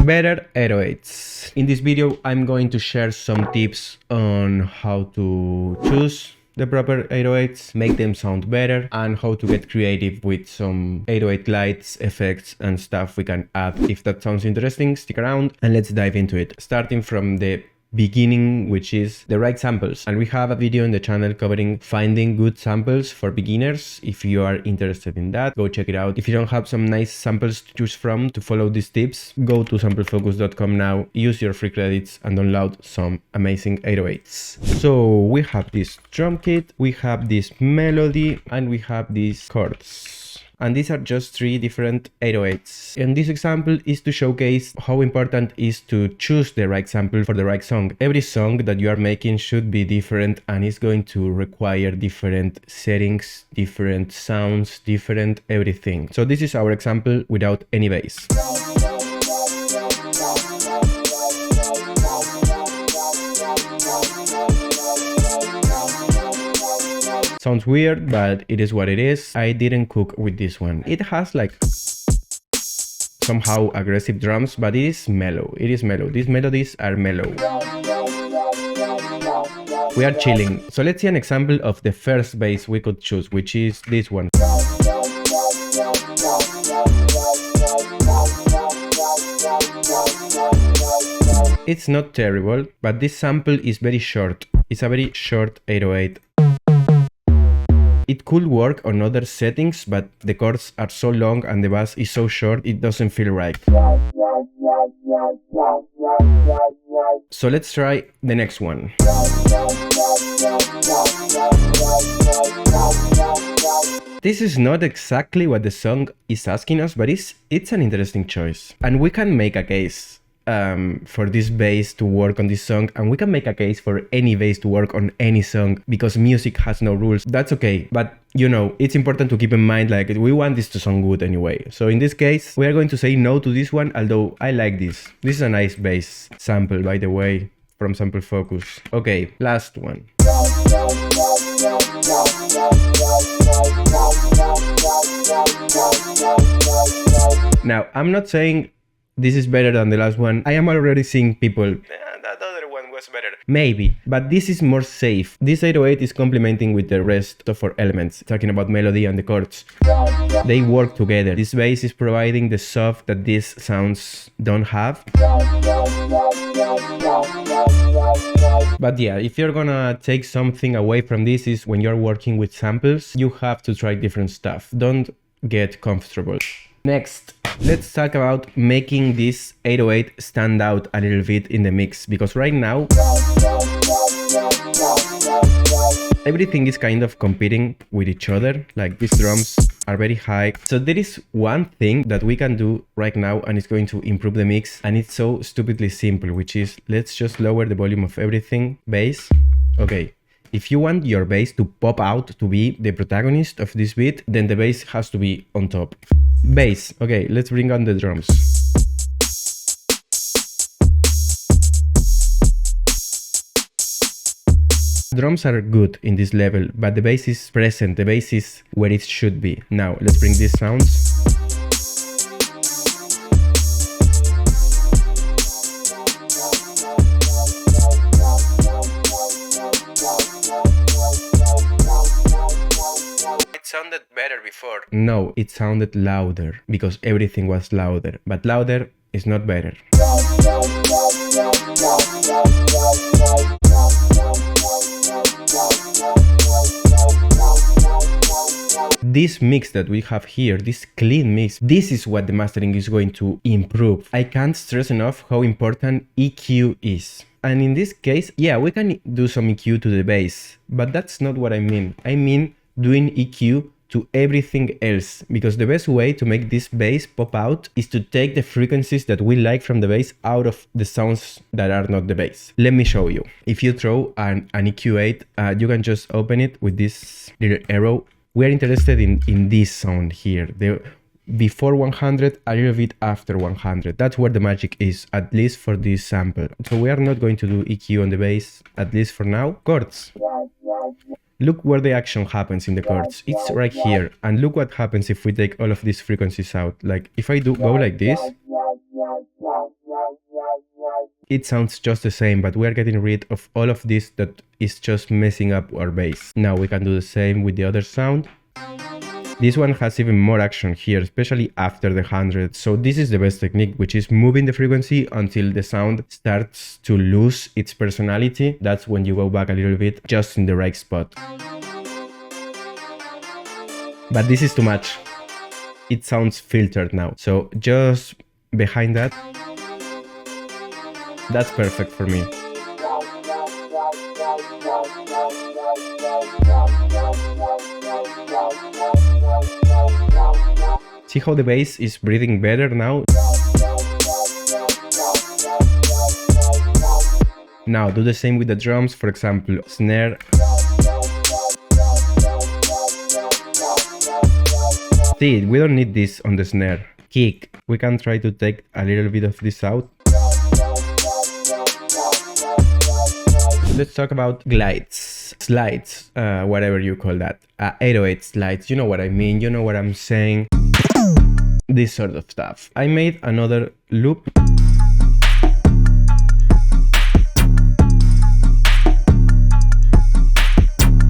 Better 808s. In this video, I'm going to share some tips on how to choose the proper 808s, make them sound better, and how to get creative with some 808 lights, effects, and stuff we can add. If that sounds interesting, stick around and let's dive into it. Starting from the beginning, which is the right samples, and we have a video on the channel covering finding good samples for beginners. If you are interested in that, go check it out. If you don't have some nice samples to choose from to follow these tips, go to samplefocus.com now, use your free credits and download some amazing 808s. So we have this drum kit, we have this melody, and we have these chords. And these are just 3 different 808s. And this example is to showcase how important it is to choose the right sample for the right song. Every song that you are making should be different and is going to require different settings, different sounds, different everything. So this is our example without any bass. Sounds weird, but it is what it is. I didn't cook with this one. It has like somehow aggressive drums, but it is mellow. It is mellow. These melodies are mellow. We are chilling. So let's see an example of the first bass we could choose, which is this one. It's not terrible, but this sample is very short. It's a very short 808. It could work on other settings, but the chords are so long and the bass is so short, it doesn't feel right. So let's try the next one. This is not exactly what the song is asking us, but it's an interesting choice. And we can make a case for this bass to work on this song, and we can make a case for any bass to work on any song because music has no rules. That's okay, but you know, it's important to keep in mind, like, we want this to sound good anyway. So in this case, we are going to say no to this one, although I like this. This is a nice bass sample, by the way, from Sample Focus. Okay, last one. Now, I'm not saying this is better than the last one. I am already seeing people, that other one was better. Maybe, but this is more safe. This 808 is complementing with the rest of our elements, talking about melody and the chords. They work together. This bass is providing the soft that these sounds don't have. But yeah, if you're gonna take something away from this, is when you're working with samples, you have to try different stuff. Don't get comfortable. Next, let's talk about making this 808 stand out a little bit in the mix, because right now everything is kind of competing with each other. Like, these drums are very high. So there is one thing that we can do right now and it's going to improve the mix, and it's so stupidly simple, which is let's just lower the volume of everything. Bass. Okay. If you want your bass to pop out, to be the protagonist of this beat, then the bass has to be on top. Bass. Okay, let's bring on the drums. Drums are good in this level, but the bass is present, the bass is where it should be. Now, let's bring these sounds. Sounded better before. No, it sounded louder because everything was louder, but louder is not better. This mix that we have here, this clean mix, this is what the mastering is going to improve. I can't stress enough how important EQ is. And in this case, yeah, we can do some EQ to the bass, but that's not what I mean. I mean doing EQ to everything else, because the best way to make this bass pop out is to take the frequencies that we like from the bass out of the sounds that are not the bass. Let me show you. If you throw an EQ8, you can just open it with this little arrow. We're interested in this sound here, the before 100, a little bit after 100. That's where the magic is, at least for this sample. So we are not going to do EQ on the bass, at least for now. Chords. Look where the action happens in the chords. It's right here. And look what happens if we take all of these frequencies out. Like if I do go like this, it sounds just the same, but we are getting rid of all of this that is just messing up our bass. Now we can do the same with the other sound. This one has even more action here, especially after the 100. So this is the best technique, which is moving the frequency until the sound starts to lose its personality. That's when you go back a little bit, just in the right spot. But this is too much. It sounds filtered now. So just behind that, that's perfect for me. See how the bass is breathing better now? Now do the same with the drums, for example, snare. See, we don't need this on the snare. Kick, we can try to take a little bit of this out. Let's talk about glides, slides, whatever you call that. 808 slides, you know what I mean, you know what I'm saying. This sort of stuff. I made another loop.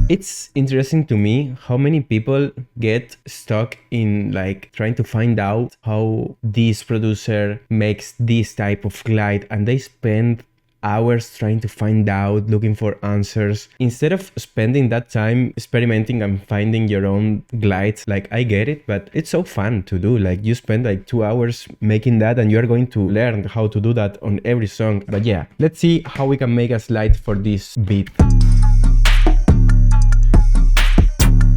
It's interesting to me how many people get stuck in like trying to find out how this producer makes this type of glide, and they spend hours trying to find out, looking for answers, instead of spending that time experimenting and finding your own glides. Like, I get it, but it's so fun to do. Like, you spend like 2 hours making that, and you're going to learn how to do that on every song. But yeah, let's see how we can make a slide for this beat.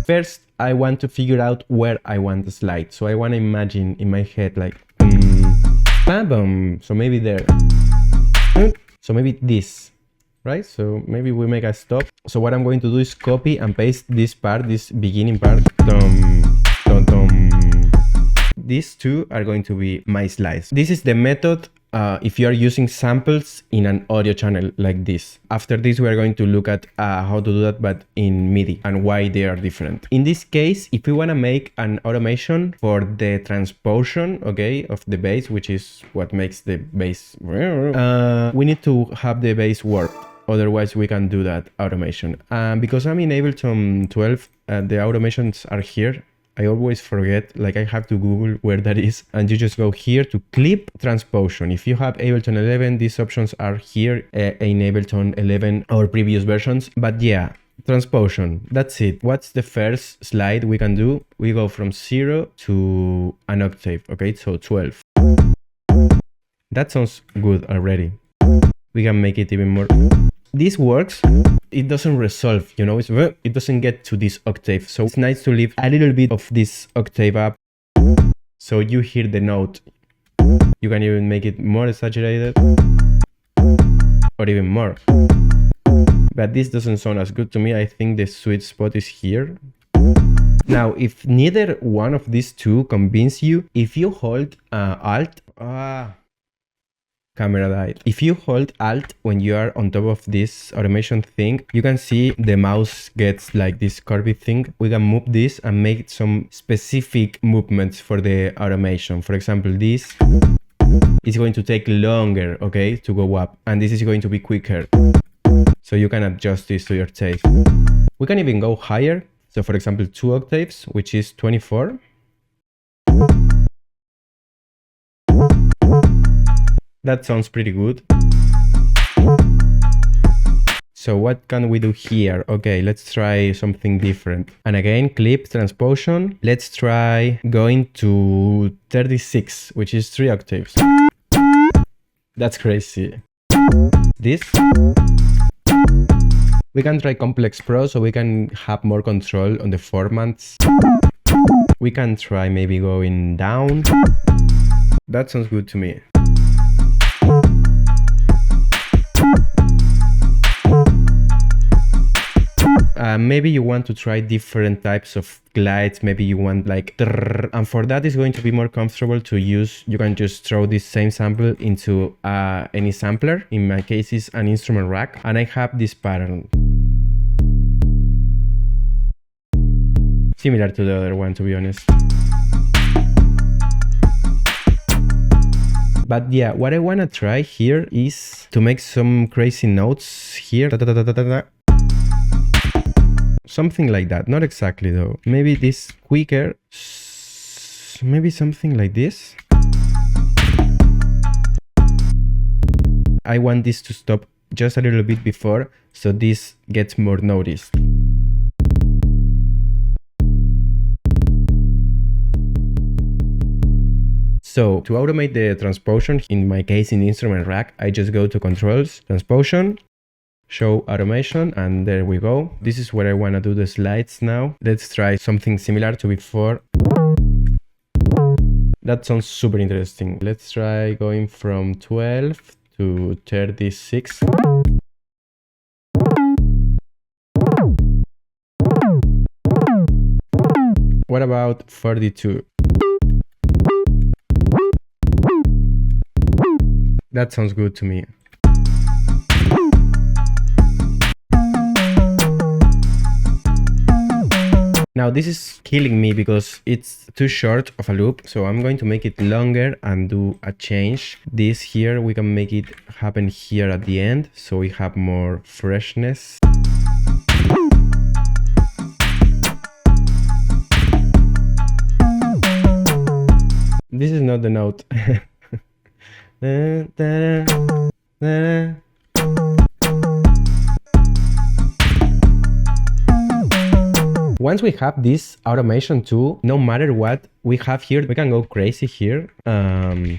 First, I want to figure out where I want the slide. So I want to imagine in my head like bam, bam. So maybe there. So maybe this, right? So maybe we make a stop. So what I'm going to do is copy and paste this part, this beginning part. Dum, dum, dum. These two are going to be my slides. This is the method if you are using samples in an audio channel like this. After this, we are going to look at how to do that, but in MIDI, and why they are different. In this case, if we want to make an automation for the transposition, okay, of the bass, which is what makes the bass, we need to have the bass warped. Otherwise, we can do that automation. Because I'm in Ableton 12, the automations are here. I always forget, like I have to Google where that is, and you just go here to clip transposition. If you have Ableton 11, these options are here in Ableton 11 or previous versions. But yeah, transposition, that's it. What's the first slide we can do? We go from 0 to an octave, okay, so 12. That sounds good already. We can make it even more. This works. It doesn't resolve, you know, it doesn't get to this octave. So it's nice to leave a little bit of this octave up so you hear the note. You can even make it more exaggerated or even more. But this doesn't sound as good to me. I think the sweet spot is here. Now, if neither one of these two convince you, if you hold Alt, camera died. If you hold Alt when you are on top of this automation thing, you can see the mouse gets like this curvy thing. We can move this and make some specific movements for the automation. For example, this is going to take longer, okay, to go up, and this is going to be quicker. So you can adjust this to your taste. We can even go higher. So for example, 2 octaves, which is 24. That sounds pretty good. So what can we do here? Okay, let's try something different. And again, clip transposition. Let's try going to 36, which is 3 octaves. That's crazy. This. We can try Complex Pro so we can have more control on the formats. We can try maybe going down. That sounds good to me. Maybe you want to try different types of glides. Maybe you want like, and for that it's going to be more comfortable to use. You can just throw this same sample into any sampler. In my case, it's an instrument rack, and I have this pattern. Similar to the other one, to be honest. But yeah, what I want to try here is to make some crazy notes here. Something like that. Not exactly though. Maybe this quicker. Maybe something like this. I want this to stop just a little bit before, so this gets more noticed. So to automate the transposition, in my case in the instrument rack, I just go to controls, transposition, show automation, and there we go. This is where I want to do the slides now. Let's try something similar to before. That sounds super interesting. Let's try going from 12 to 36. What about 42? That sounds good to me. Now this is killing me because it's too short of a loop, so I'm going to make it longer and do a change. This here, we can make it happen here at the end, so we have more freshness. This is not the note. Once we have this automation too, no matter what we have here, we can go crazy here, and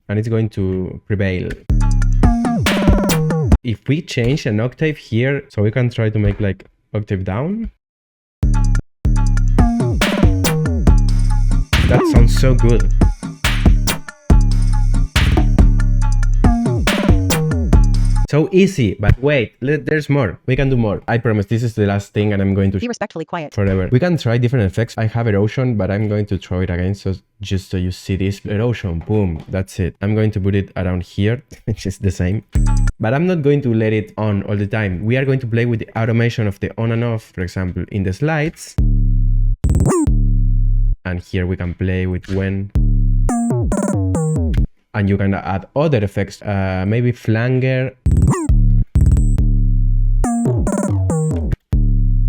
it's going to prevail. If we change an octave here, so we can try to make like octave down. That sounds so good. So easy, but wait, there's more. We can do more. I promise this is the last thing and I'm going to be respectfully quiet forever. We can try different effects. I have erosion, but I'm going to throw it again. So just so you see this erosion, boom, that's it. I'm going to put it around here, which is the same. But I'm not going to let it on all the time. We are going to play with the automation of the on and off, for example, in the slides. And here we can play with when. And you can add other effects, maybe flanger.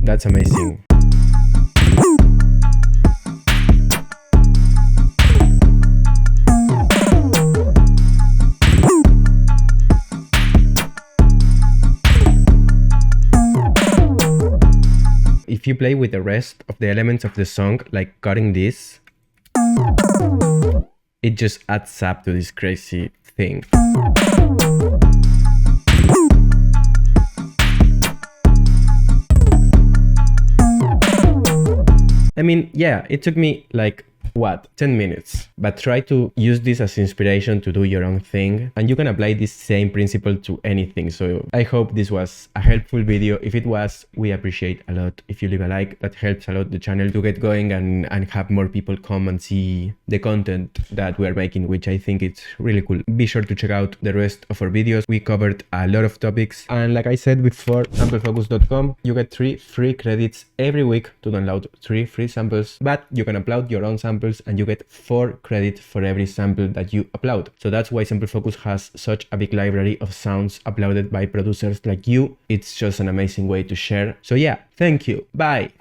That's amazing. If you play with the rest of the elements of the song, like cutting this, it just adds up to this crazy thing. I mean, yeah, it took me like, what, 10 minutes? But try to use this as inspiration to do your own thing. And you can apply this same principle to anything. So I hope this was a helpful video. If it was, we appreciate a lot if you leave a like. That helps a lot the channel to get going and have more people come and see the content that we are making, which I think it's really cool. Be sure to check out the rest of our videos. We covered a lot of topics. And like I said before, samplefocus.com, you get 3 free credits every week to download 3 free samples, but you can upload your own samples and you get 4 credits for every sample that you upload. So that's why Sample Focus has such a big library of sounds uploaded by producers like you. It's just an amazing way to share. So yeah, thank you. Bye.